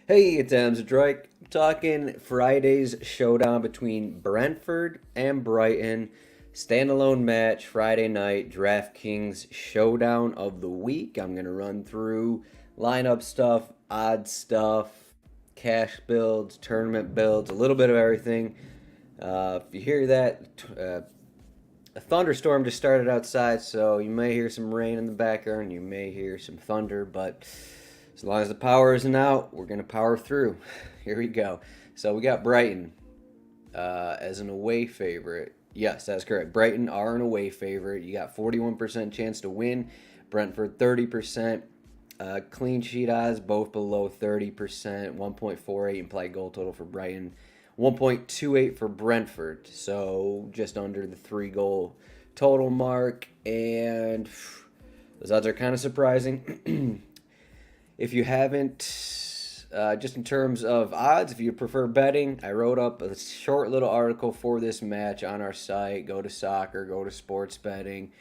Hey, it's Zdroik. I'm talking Friday's showdown between Brentford and Brighton. Standalone match, Friday night, DraftKings Showdown of the week. I'm going to run through lineup stuff, odd stuff, cash builds, tournament builds, a little bit of everything. If you hear that, a thunderstorm just started outside, so you may hear some rain in the background. You may hear some thunder, but as long as the power isn't out, we're going to power through. Here we go. So we got Brighton as an away favorite. Yes, that's correct. Brighton are an away favorite. You got 41% chance to win. Brentford 30%. Clean sheet odds both below 30%. 1.48 implied goal total for Brighton. 1.28 for Brentford. So just under the 3 goal total mark. And those odds are kind of surprising. If you haven't, just in terms of odds, if you prefer betting, I wrote up a short little article for this match on our site. Go to soccer, go to sports betting,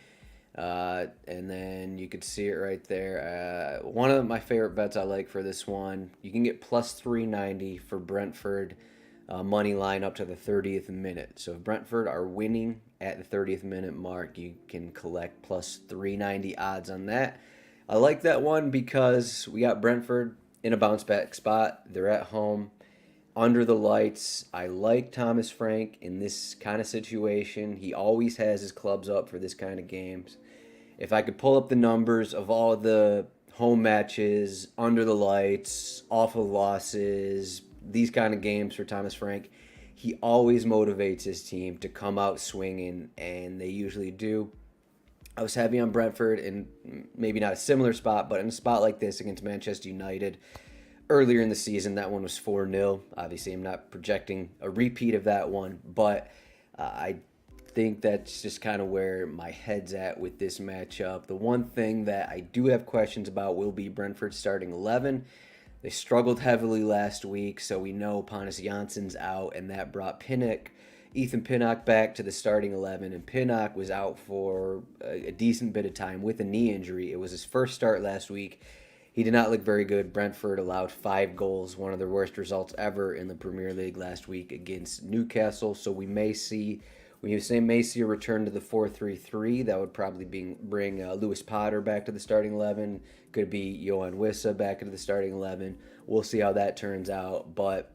and then you could see it right there. One of my favorite bets I like for this one, you can get plus 390 for Brentford money line up to the 30th minute. So if Brentford are winning at the 30th minute mark, you can collect plus 390 odds on that. I like that one because we got Brentford in a bounce back spot. They're at home, under the lights. I like Thomas Frank in this kind of situation. He always has his clubs up for this kind of games. If I could pull up the numbers of all of the home matches, under the lights, awful losses, these kind of games for Thomas Frank, he always motivates his team to come out swinging, and they usually do. I was heavy on Brentford in maybe not a similar spot, but in a spot like this against Manchester United earlier in the season. That one was 4-0. Obviously, I'm not projecting a repeat of that one, but I think that's just kind of where my head's at with this matchup. The one thing that I do have questions about will be Brentford's starting 11. They struggled heavily last week, so we know Pontus Jansson's out, and that brought Ethan Pinnock back to the starting 11, and Pinnock was out for a decent bit of time with a knee injury. It was his first start last week. He did not look very good. Brentford allowed 5 goals, one of their worst results ever in the Premier League last week against Newcastle. So we may see a return to the 4-3-3. That would probably bring Lewis Potter back to the starting 11. Could be Johan Wissa back into the starting 11. We'll see how that turns out, but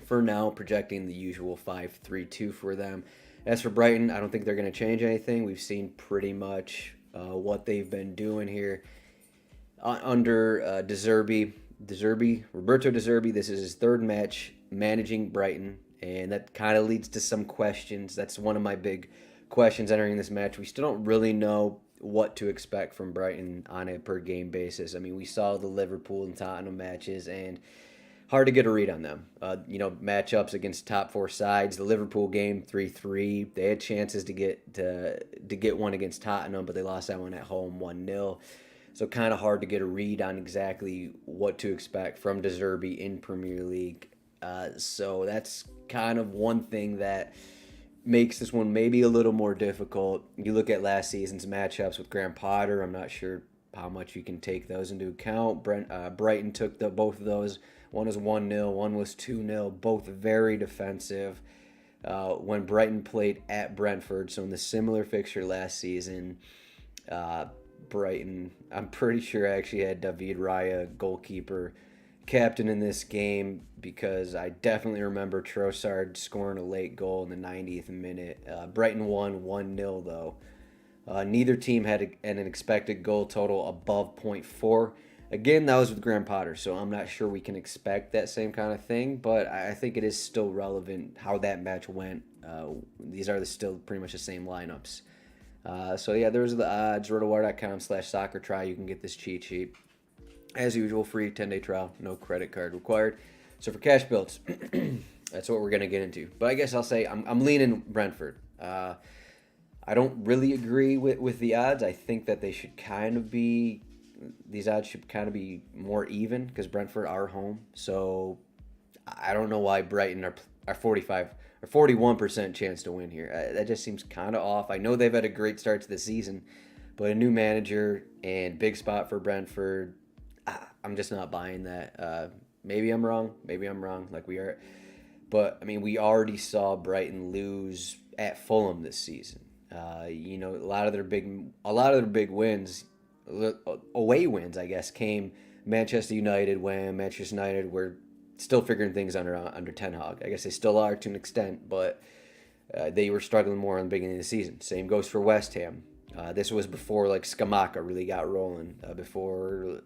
for now, projecting the usual 5-3-2 for them. As for Brighton, I don't think they're going to change anything. We've seen pretty much what they've been doing here under Roberto De Zerbi. This is his third match managing Brighton, and that kind of leads to some questions. That's one of my big questions entering this match. We still don't really know what to expect from Brighton on a per game basis. I mean, we saw the Liverpool and Tottenham matches, and hard to get a read on them. Matchups against top 4 sides. The Liverpool game 3-3. They had chances to get one against Tottenham, but they lost that one at home 1-0. So kind of hard to get a read on exactly what to expect from De Zerbi in Premier League. So that's kind of one thing that makes this one maybe a little more difficult. You look at last season's matchups with Graham Potter. I'm not sure how much you can take those into account. Brighton took both of those. One was 1-0, one was 2-0, both very defensive. When Brighton played at Brentford, so in the similar fixture last season, Brighton, I'm pretty sure I actually had David Raya, goalkeeper, captain in this game, because I definitely remember Trossard scoring a late goal in the 90th minute. Brighton won 1-0 though. Neither team had an expected goal total above 0.4. Again, that was with Graham Potter, so I'm not sure we can expect that same kind of thing, but I think it is still relevant how that match went. These are still pretty much the same lineups. So yeah, there's the odds, rotowire.com/soccertry. You can get this cheat sheet. As usual, free 10-day trial, no credit card required. So for cash builds, that's what we're going to get into. But I guess I'll say I'm leaning Brentford. I don't really agree with the odds. I think that these odds should kind of be more even because Brentford are home. So I don't know why Brighton are 45 or 41% chance to win here. That just seems kind of off. I know they've had a great start to the season, but a new manager and big spot for Brentford, I'm just not buying that. Maybe I'm wrong. Like but I mean, we already saw Brighton lose at Fulham this season. A lot of their big wins, away wins, I guess, came Manchester United when Manchester United were still figuring things under Ten Hag. I guess they still are to an extent, but they were struggling more in the beginning of the season. Same goes for West Ham. This was before like Skamaka really got rolling. Before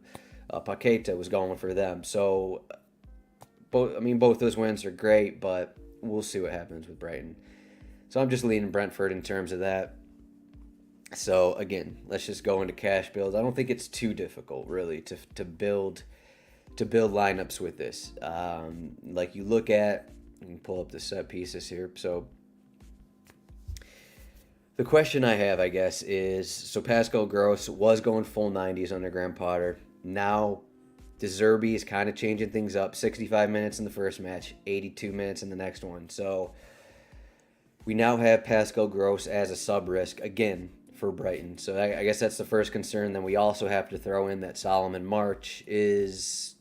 Paqueta was going for them. So both those wins are great, but we'll see what happens with Brighton. So I'm just leaning Brentford in terms of that. So again, let's just go into cash builds. I don't think it's too difficult really to build lineups with this. Like you look at, you can pull up the set pieces here. So the question I have, I guess, is so Pascal Gross was going full 90s under Graham Potter. Now De Zerbi is kind of changing things up. 65 minutes in the first match, 82 minutes in the next one. So we now have Pascal Gross as a sub risk again for Brighton. So I guess that's the first concern. Then we also have to throw in that Solomon March is,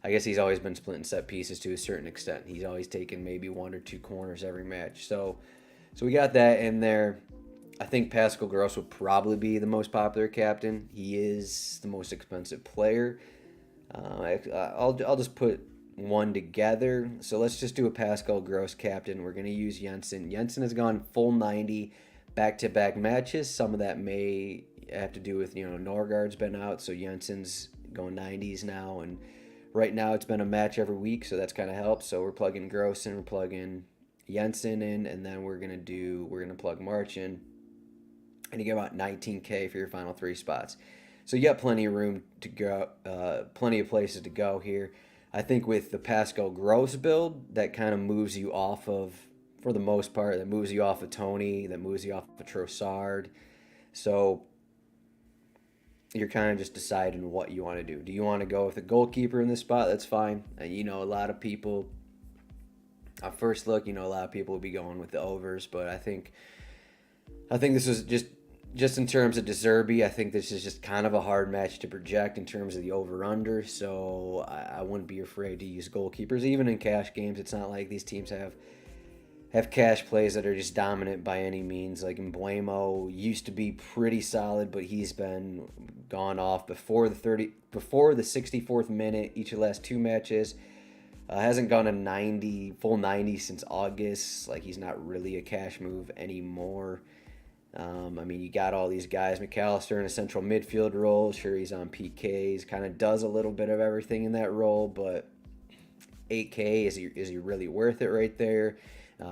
I guess he's always been splitting set pieces to a certain extent. He's always taken maybe one or two corners every match. So we got that in there. I think Pascal Gross would probably be the most popular captain. He is the most expensive player. I'll just put one together. So let's just do a Pascal Gross captain. We're going to use Jensen. Jensen has gone full 90 back-to-back matches. Some of that may have to do with, Norgard's been out, so Jensen's going 90s now. And right now it's been a match every week, so that's kind of helped. So we're plugging Gross in, we're plugging Jensen in, and then we're gonna plug March in, and you get about 19K for your final three spots. So you got plenty of room to go, plenty of places to go here. I think with the Pascal Gross build, that kind of moves you off of, for the most part, that moves you off of Tony, that moves you off of Trossard. So you're kind of just deciding what you want to do. Do you want to go with a goalkeeper in this spot? That's fine. A lot of people, at first look, a lot of people will be going with the overs, but I think this is just in terms of De Zerbi, I think this is just kind of a hard match to project in terms of the over-under, so I wouldn't be afraid to use goalkeepers. Even in cash games, it's not like these teams have cash plays that are just dominant by any means. Like Mbuemo used to be pretty solid, but he's been gone off before the 64th minute each of the last two matches. Hasn't gone a full 90 since August. Like, he's not really a cash move anymore. You got all these guys. McAllister in a central midfield role. Sure, he's on PKs. Kind of does a little bit of everything in that role, but 8K, is he really worth it right there?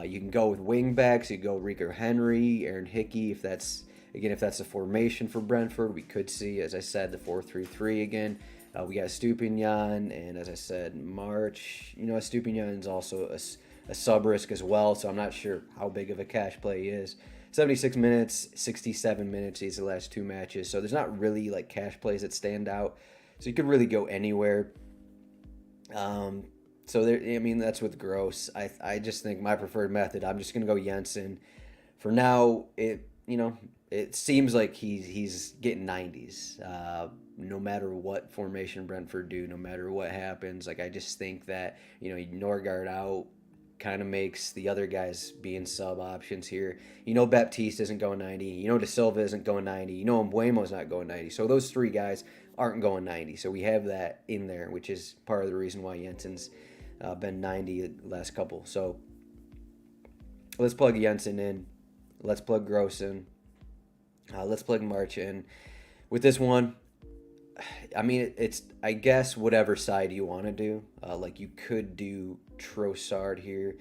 You can go with wing backs. You go Rico Henry, Aaron Hickey. If that's the formation for Brentford, we could see, as I said, the 4-3-3 again. We got Stupinian, and as I said, March. Stupinian is also a sub risk as well, so I'm not sure how big of a cash play he is. 76 minutes, 67 minutes these are the last two matches, so there's not really like cash plays that stand out. So you could really go anywhere. So that's with Gross. I just think my preferred method, I'm just gonna go Jensen. For now, it seems like he's getting 90s. No matter what formation Brentford do, no matter what happens, like I just think that Norgard out kind of makes the other guys being sub options here. Baptiste isn't going 90. De Silva isn't going 90. Mbuemo's not going 90. So those three guys aren't going 90. So we have that in there, which is part of the reason why Jensen's been 90 the last couple. So let's plug Jensen in. Let's plug Gross in. Let's plug March in. With this one, it's, I guess, whatever side you want to do. Like you could do Trossard here.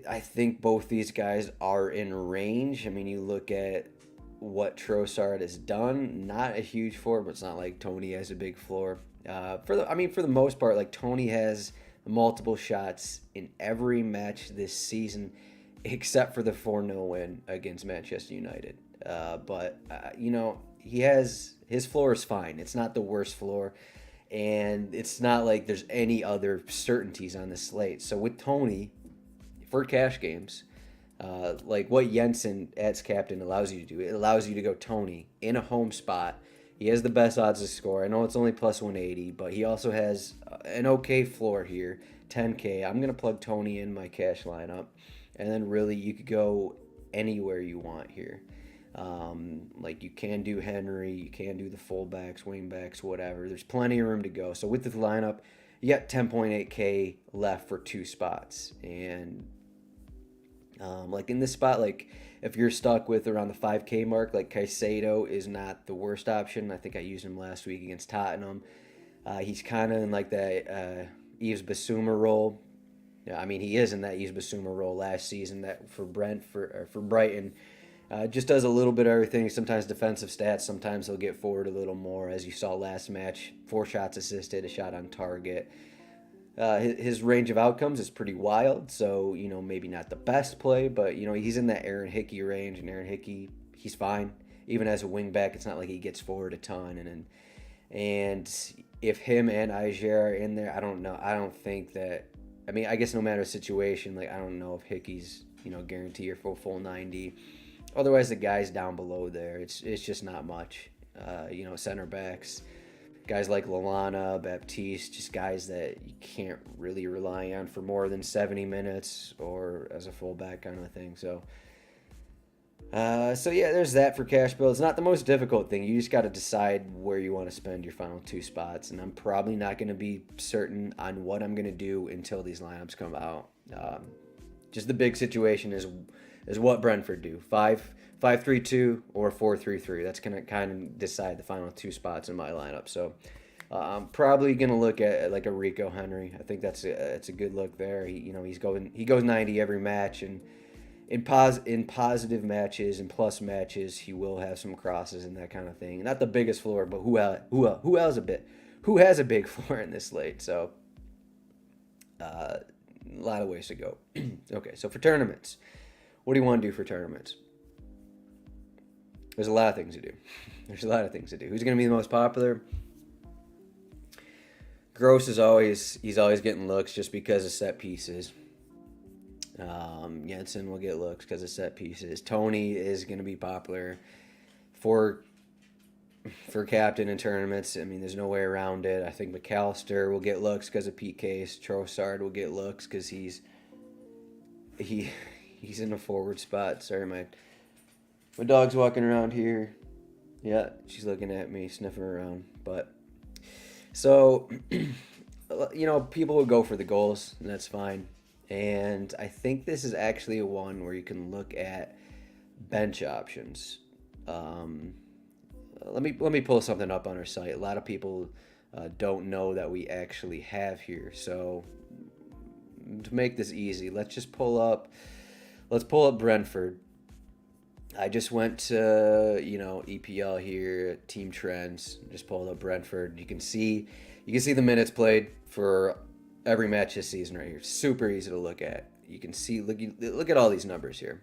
I think both these guys are in range. You look at what Trossard has done. Not a huge floor, but it's not like Tony has a big floor. For the most part, like Tony has multiple shots in every match this season, except for the 4-0 win against Manchester United. But his floor is fine. It's not the worst floor, and it's not like there's any other certainties on the slate. So with Tony, for cash games, like what Jensen as captain allows you to do, it allows you to go Tony in a home spot, He has the best odds to score. I know it's only plus 180, but he also has an okay floor here, 10K. I'm going to plug Tony in my cash lineup. And then really you could go anywhere you want here. Like you can do Henry, you can do the fullbacks, wingbacks, whatever. There's plenty of room to go. So with the lineup, you got 10.8K left for 2 spots. And like in this spot, like if you're stuck with around the 5K mark, like Caicedo is not the worst option. I think I used him last week against Tottenham. He's kind of in like that Yves Bissouma role. Yeah, I mean he is in that Yves Bissouma role last season. That for Brighton, just does a little bit of everything. Sometimes defensive stats. Sometimes he'll get forward a little more, as you saw last match. 4 shots assisted, a shot on target. His range of outcomes is pretty wild, so maybe not the best play, but he's in that Aaron Hickey range, and Aaron Hickey, he's fine. Even as a wingback, it's not like he gets forward a ton, and if him and Ajer are in there, I don't know. I don't think that. I mean, I guess no matter the situation, like I don't know if Hickey's guarantee or full 90. Otherwise, the guys down below there, it's just not much. Center backs. Guys like Lallana, Baptiste, just guys that you can't really rely on for more than 70 minutes or as a fullback kind of thing. So yeah, there's that for cash build. It's not the most difficult thing. You just got to decide where you want to spend your final 2 spots. And I'm probably not going to be certain on what I'm going to do until these lineups come out. Just the big situation is what Brentford do. 5-3-2 or 4-3-3. That's going to kind of decide the final 2 spots in my lineup. So I'm probably going to look at like a Rico Henry. I think it's a good look there. He goes 90 every match, and in positive matches and plus matches, he will have some crosses and that kind of thing. Not the biggest floor, but who has a big floor in this slate? So a lot of ways to go. Okay, so for tournaments, what do you want to do for tournaments? There's a lot of things to do. Who's going to be the most popular? Gross he's always getting looks just because of set pieces. Jensen will get looks because of set pieces. Tony is going to be popular for captain in tournaments. I mean, there's no way around it. I think McAllister will get looks because of PKs. Trossard will get looks because he's in a forward spot. Sorry, my dog's walking around here. Yeah, she's looking at me, sniffing around. But so, people will go for the goals, and that's fine. And I think this is actually a one where you can look at bench options. Let me pull something up on our site. A lot of people don't know that we actually have here. So to make this easy, let's pull up Brentford. I just went to, EPL here, Team Trends, just pulled up Brentford. You can see the minutes played for every match this season right here. Super easy to look at. You can see, look at all these numbers here.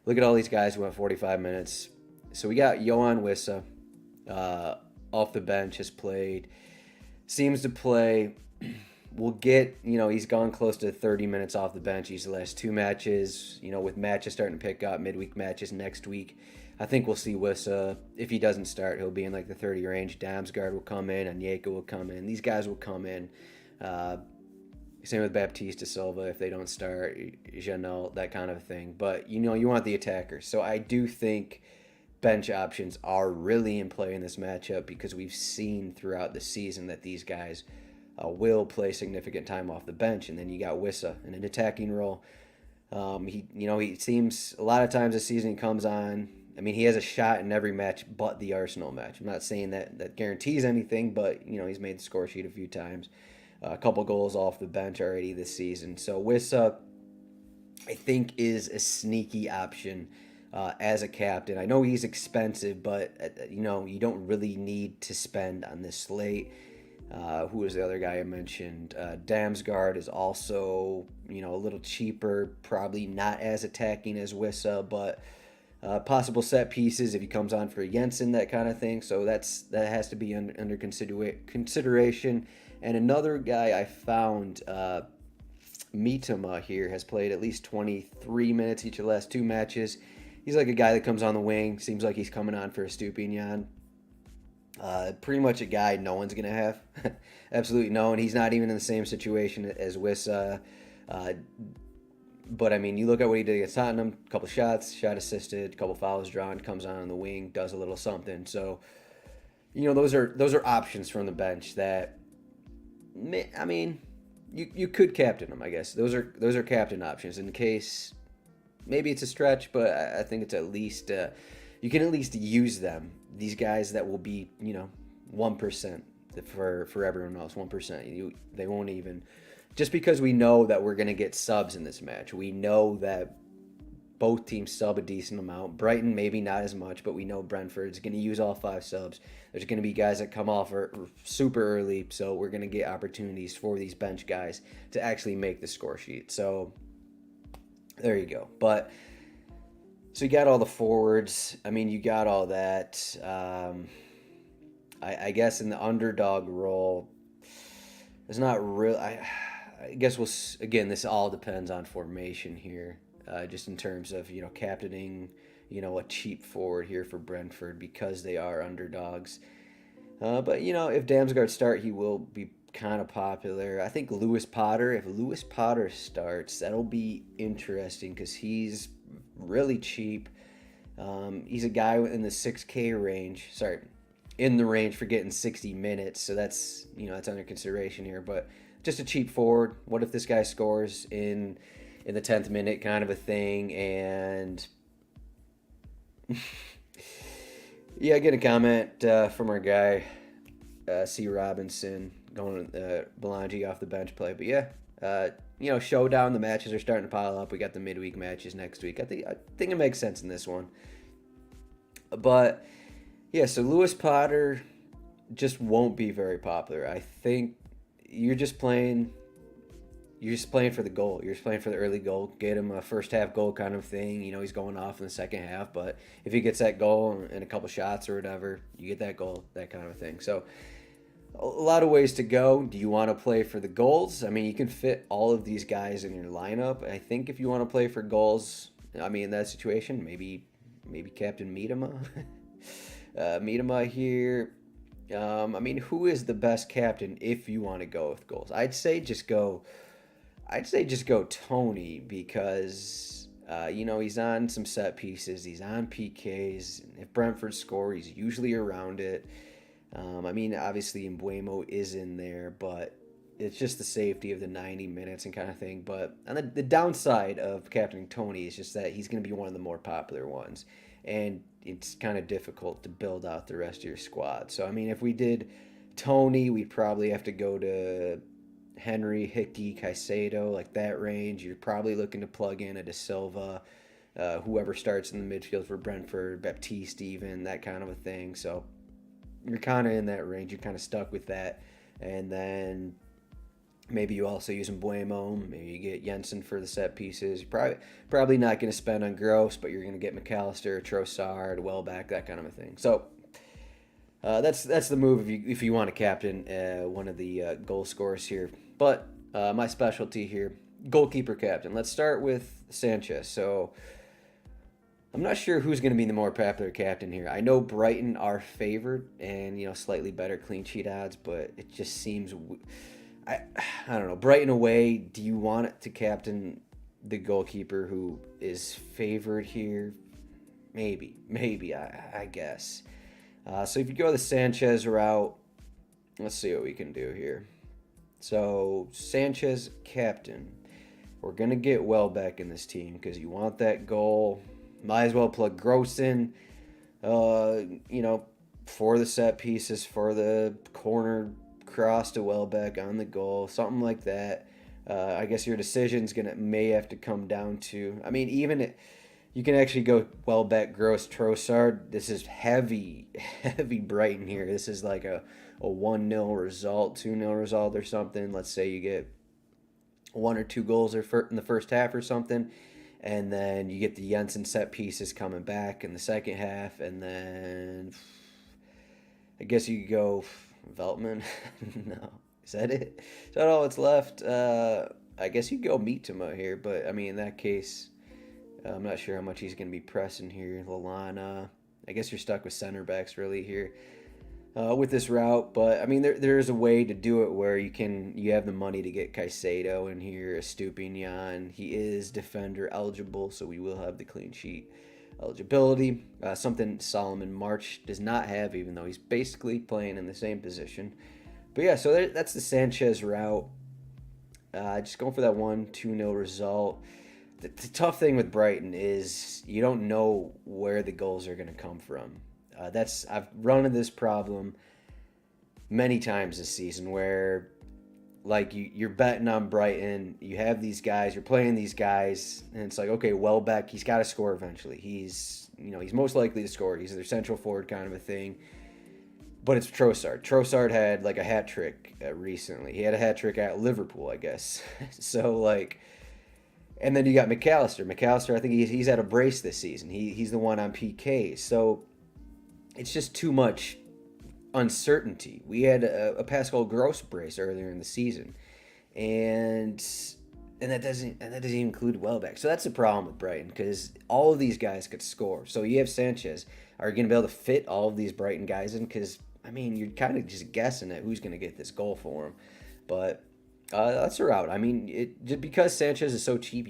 Look at all these guys who went 45 minutes. So we got Yohan Wissa off the bench, seems to play. We'll get, he's gone close to 30 minutes off the bench these last 2 matches, with matches starting to pick up, midweek matches next week. I think we'll see Wissa. If he doesn't start, he'll be in like the 30 range. Damsgaard will come in, Onyeka will come in. These guys will come in. Same with Baptiste Silva if they don't start, Janelle, that kind of thing. But, you want the attackers. So I do think bench options are really in play in this matchup because we've seen throughout the season that these guys will play significant time off the bench. And then you got Wissa in an attacking role. He seems a lot of times this season he comes on. I mean, he has a shot in every match but the Arsenal match. I'm not saying that guarantees anything, but, he's made the score sheet a few times. A couple goals off the bench already this season. So Wissa, I think, is a sneaky option as a captain. I know he's expensive, but, you don't really need to spend on this slate. Who was the other guy I mentioned? Damsgaard is also, a little cheaper, probably not as attacking as Wissa, but possible set pieces if he comes on for Jensen, that kind of thing. So that has to be under consideration. And another guy I found, Mitoma here, has played at least 23 minutes each of the last 2 matches. He's like a guy that comes on the wing. Seems like he's coming on for Estupinian. Pretty much a guy no one's going to have. Absolutely no one. He's not even in the same situation as Wissa. But I mean, you look at what he did against Tottenham: a couple shots, shot assisted, a couple fouls drawn, comes on the wing, does a little something. So, those are options from the bench that, I mean, you could captain them. I guess those are captain options in case maybe it's a stretch, but I think it's at least you can at least use them. These guys that will be 1% for everyone else. 1%. They won't even. Just because we know that we're going to get subs in this match, we know that both teams sub a decent amount. Brighton, maybe not as much, but we know Brentford's going to use all 5 subs. There's going to be guys that come off super early, so we're going to get opportunities for these bench guys to actually make the score sheet. So there you go. But so you got all the forwards. I mean, you got all that. I guess in the underdog role, it's not real. I guess again, this all depends on formation here, just in terms of captaining a cheap forward here for Brentford because they are underdogs. But if Damsgaard start, he will be kind of popular. I think Lewis Potter. If Lewis Potter starts, that'll be interesting because he's really cheap. He's a guy in the 6K range. Sorry, in the range for getting 60 minutes. So that's that's under consideration here, but. Just a cheap forward. What if this guy scores in the 10th minute, kind of a thing? And yeah, I get a comment from our guy C. Robinson going Belangi off the bench play. But yeah, Showdown. The matches are starting to pile up. We got the midweek matches next week. I think it makes sense in this one. But yeah, so Lewis Potter just won't be very popular. I think. You're just playing for the goal. You're just playing for the early goal. Get him a first half goal kind of thing. He's going off in the second half, but if he gets that goal and a couple shots or whatever, you get that goal, that kind of thing. So a lot of ways to go. Do you want to play for the goals? I mean, you can fit all of these guys in your lineup. I think if you want to play for goals, I mean, in that situation, maybe Captain Miedema. Miedema here. I mean, who is the best captain if you want to go with goals? I'd say just go Tony because he's on some set pieces, he's on PKs. If Brentford score, he's usually around it. I mean, obviously Mbeumo is in there, but it's just the safety of the 90 minutes and kind of thing. But on the downside of captaining Tony is just that he's going to be one of the more popular ones, and it's kind of difficult to build out the rest of your squad. So, I mean, if we did Tony, we'd probably have to go to Henry, Hickey, Caicedo, like that range. You're probably looking to plug in a De Silva, whoever starts in the midfield for Brentford, Baptiste even, that kind of a thing. So you're kind of in that range. You're kind of stuck with that. And then maybe you also use Mbeumo. Maybe you get Jensen for the set pieces. You're probably not going to spend on Gross, but you're going to get McAllister, Trossard, Welbeck, that kind of a thing. So that's the move if you want to captain one of the goal scorers here. But my specialty here, goalkeeper captain. Let's start with Sanchez. So I'm not sure who's going to be the more popular captain here. I know Brighton are favored and slightly better clean sheet odds, but it just seems. I don't know. Brighton away, do you want it to captain the goalkeeper who is favored here? Maybe, I guess. So if you go the Sanchez route, let's see what we can do here. So Sanchez captain. We're going to get Welbeck in this team because you want that goal. Might as well plug Gross in, for the set pieces, for the corner cross to Welbeck on the goal, something like that. I guess your decision's may have to come down to. I mean, you can actually go Welbeck, Gross, Trossard. This is heavy Brighton here. This is like a 1-0 result, 2-0 result or something. Let's say you get 1 or 2 goals in the first half or something, and then you get the Jensen set pieces coming back in the second half, and then I guess you could go Veltman. No. Is that it? Is that all that's left? I guess you could go Mitoma here, but I mean, in that case, I'm not sure how much he's going to be pressing here. Lallana. I guess you're stuck with center backs really here. with this route. But I mean, there is a way to do it where you have the money to get Caicedo in here, Estupinian. He is defender eligible, so we will have the clean sheet eligibility. Something Solomon March does not have, even though he's basically playing in the same position. But yeah, so that's the Sanchez route. Just going for that 1-2-0 result. The tough thing with Brighton is you don't know where the goals are going to come from. I've run into this problem many times this season where like you're betting on Brighton, you have these guys, you're playing these guys, and it's like, okay, Welbeck, he's got to score eventually. He's most likely to score. He's their central forward kind of a thing. But it's Trossard. Trossard had like a hat trick recently. He had a hat trick at Liverpool, I guess. So like, and then you got McAllister. McAllister, I think he's at a brace this season. He's the one on PK. So it's just too much uncertainty. We had a Pascal Gross brace earlier in the season, and that doesn't include Welbeck. So that's the problem with Brighton, because all of these guys could score. So you have Sanchez. Are you going to be able to fit all of these Brighton guys in? Because I mean, you're kind of just guessing at who's going to get this goal for him. But that's a route. I mean, just because Sanchez is so cheap,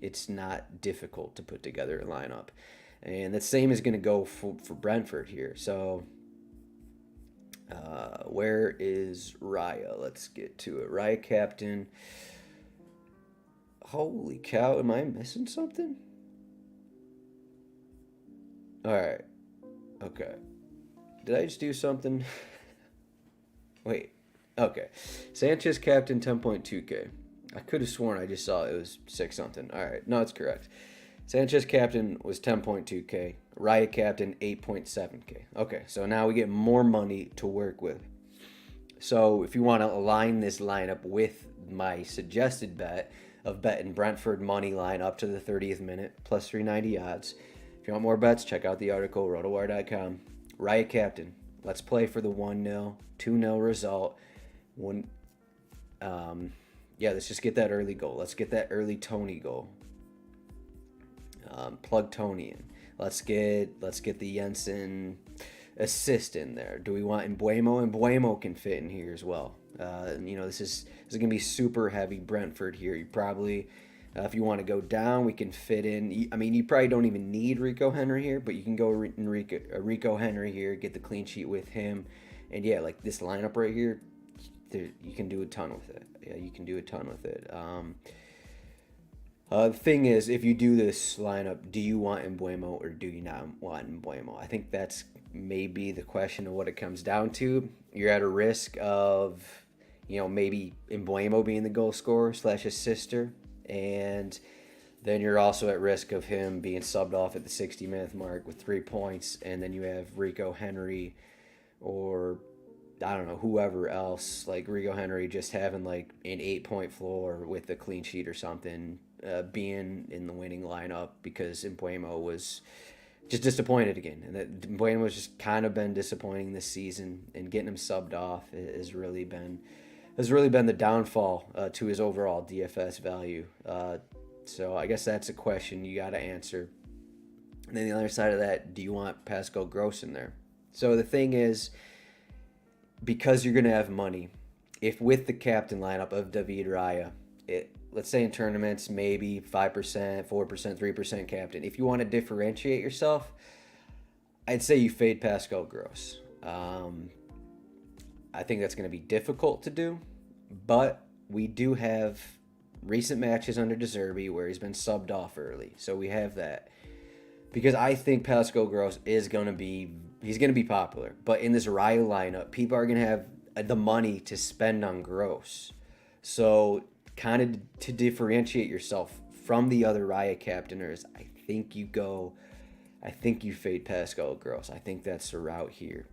it's not difficult to put together a lineup. And the same is going to go for Brentford here. So where is Raya? Let's get to it. Raya captain. Holy cow, am I missing something? All right. Okay. Did I just do something? Wait. Okay. Sanchez captain 10.2K. I could have sworn I just saw it was 6 something. All right. No, it's correct. Sanchez captain was 10.2K. Raya captain 8.7K. Okay, so now we get more money to work with. So if you want to align this lineup with my suggested bet of betting Brentford money line up to the 30th minute plus 390 odds. If you want more bets, check out the article, rotowire.com. Raya captain. Let's play for the 1-0, 2-0 result. Let's just get that early goal. Let's get that early Tony goal. Plug Tony in. Let's get the Jensen assist in there. Do we want Mbuemo? Mbuemo can fit in here as well. This is going to be super heavy Brentford here. You probably, if you want to go down, we can fit in. I mean, you probably don't even need Rico Henry here, but you can go Rico Henry here, get the clean sheet with him. And yeah, like this lineup right here, you can do a ton with it. Yeah, you can do a ton with it. The thing is, if you do this lineup, do you want Mbuemo or do you not want Mbuemo? I think that's maybe the question of what it comes down to. You're at a risk of, maybe Mbuemo being the goal scorer / assister, and then you're also at risk of him being subbed off at the 60-minute mark with 3 points, and then you have Rico Henry or I don't know, whoever else, like Rico Henry just having like an 8-point floor with a clean sheet or something, being in the winning lineup because Mbuemo was just disappointed again. And that Mbuemo has just kind of been disappointing this season, and getting him subbed off has really been the downfall to his overall DFS value. So I guess that's a question you got to answer. And then the other side of that, do you want Pascal Gross in there? So the thing is, because you're going to have money, if with the captain lineup of David Raya, let's say in tournaments, maybe 5%, 4%, 3% captain. If you want to differentiate yourself, I'd say you fade Pascal Gross. I think that's going to be difficult to do, but we do have recent matches under De Zerbi where he's been subbed off early. So we have that. Because I think Pascal Gross he's going to be popular. But in this Raya lineup, people are going to have the money to spend on Gross. So kind of to differentiate yourself from the other Raya captainers, I think you fade Pascal Gross. I think that's the route here.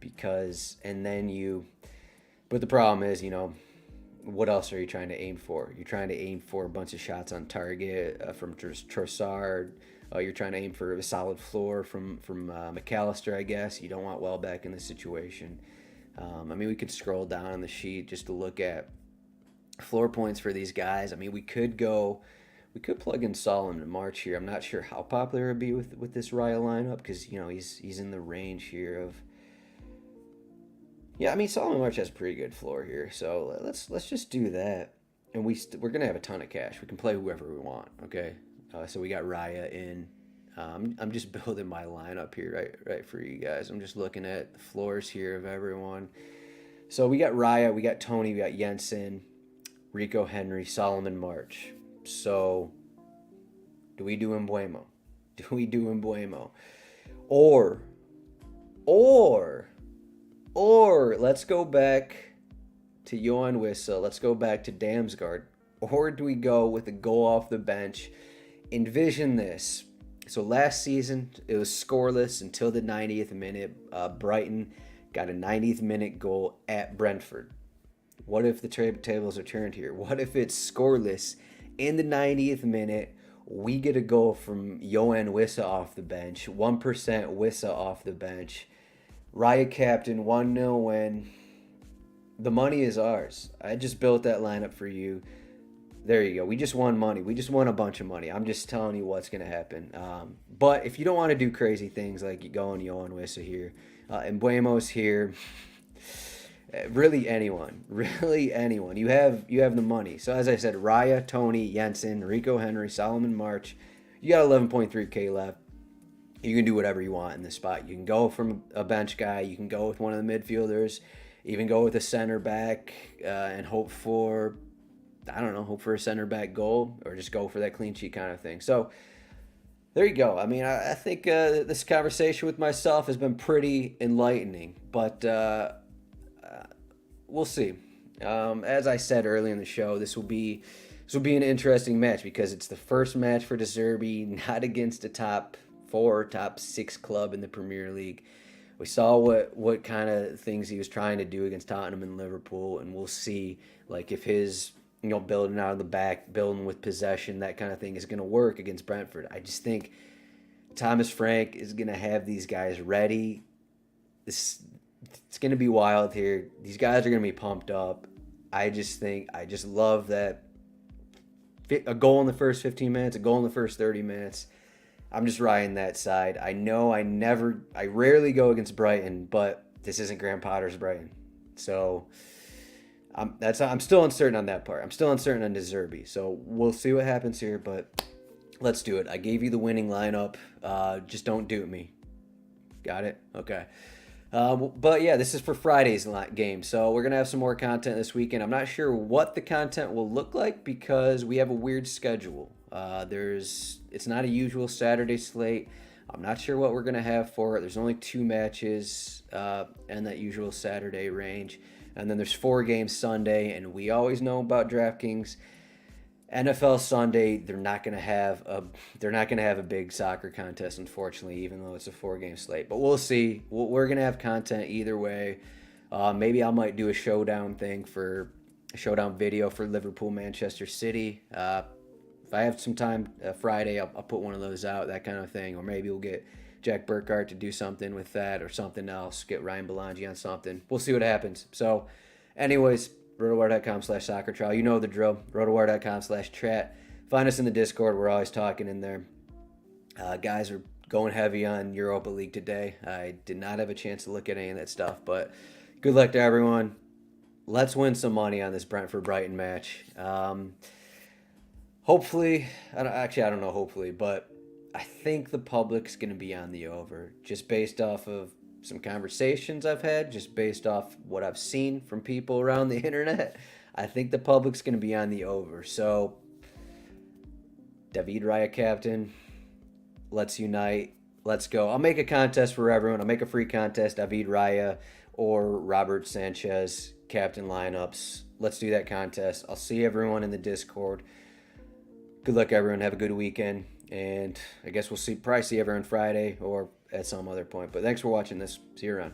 But the problem is, what else are you trying to aim for? You're trying to aim for a bunch of shots on target from Trossard. You're trying to aim for a solid floor from McAllister, I guess. You don't want Welbeck in this situation. We could scroll down on the sheet just to look at floor points for these guys. We could plug in Solomon in March here. I'm not sure how popular it would be with this Raya lineup because, he's in the range here of Yeah, I mean Solomon March has a pretty good floor here, so let's just do that, and we're gonna have a ton of cash. We can play whoever we want. Okay, so we got Raya in. I'm just building my lineup here, right for you guys. I'm just looking at the floors here of everyone. So we got Raya, we got Tony, we got Jensen, Rico Henry, Solomon March. So do we do Embuemo? Do we do Embuemo? Or or or let's go back to Johan Wissa. Let's go back to Damsgaard. Or do we go with a goal off the bench? Envision this. So last season, it was scoreless until the 90th minute. Brighton got a 90th minute goal at Brentford. What if the tables are turned here? What if it's scoreless in the 90th minute? We get a goal from Johan Wissa off the bench. 1% Wissa off the bench. Raya captain, 1-0 win. The money is ours. I just built that lineup for you. There you go. We just won money. We just won a bunch of money. I'm just telling you what's going to happen. But if you don't want to do crazy things like you go on Johan Wissa here, and Buemo's here, really anyone. You have the money. So as I said, Raya, Tony, Jensen, Rico Henry, Solomon March. You got 11.3K left. You can do whatever you want in this spot. You can go from a bench guy. You can go with one of the midfielders. Even go with a center back and hope for a center back goal, or just go for that clean sheet kind of thing. So there you go. I mean, I think this conversation with myself has been pretty enlightening, but we'll see. As I said earlier in the show, this will be an interesting match because it's the first match for De Zerbi, not against a top 4, top 6 club in the Premier League. We saw what kind of things he was trying to do against Tottenham and Liverpool, and we'll see like if his building out of the back, building with possession, that kind of thing is going to work against Brentford. I just think Thomas Frank is going to have these guys ready. It's going to be wild here. These guys are going to be pumped up. I just love that a goal in the first 15 minutes, a goal in the first 30 minutes. I'm just riding that side. I know I rarely go against Brighton, but this isn't Graham Potter's Brighton. So I'm still uncertain on that part. I'm still uncertain on De Zerbi. So we'll see what happens here, but let's do it. I gave you the winning lineup. Just don't do it me. Got it? Okay. But yeah, this is for Friday's game. So we're going to have some more content this weekend. I'm not sure what the content will look like because we have a weird schedule. It's not a usual Saturday slate. I'm not sure what we're going to have for it. There's only 2 matches in that usual Saturday range. And then there's 4 games Sunday, and we always know about DraftKings. NFL Sunday, they're not going to have a big soccer contest, unfortunately, even though it's a 4-game slate. But we'll see. We're going to have content either way. Maybe I might do a showdown video for Liverpool, Manchester City. If I have some time Friday, I'll put one of those out, that kind of thing. Or maybe we'll get Jack Burkhardt to do something with that or something else. Get Ryan Belangi on something. We'll see what happens. So, anyways, rotowire.com/soccer trial. You know the drill. rotowire.com/chat. Find us in the Discord. We're always talking in there. Guys are going heavy on Europa League today. I did not have a chance to look at any of that stuff, but good luck to everyone. Let's win some money on this Brentford-Brighton match. Hopefully, I don't know hopefully, but I think the public's going to be on the over, just based off of some conversations I've had, just based off what I've seen from people around the internet. I think the public's going to be on the over. So, David Raya captain, let's unite. Let's go. I'll make a contest for everyone. I'll make a free contest, David Raya or Robert Sanchez captain lineups. Let's do that contest. I'll see everyone in the Discord. Good luck, everyone. Have a good weekend. And I guess we'll probably see everyone Friday or at some other point. But thanks for watching this. See you around.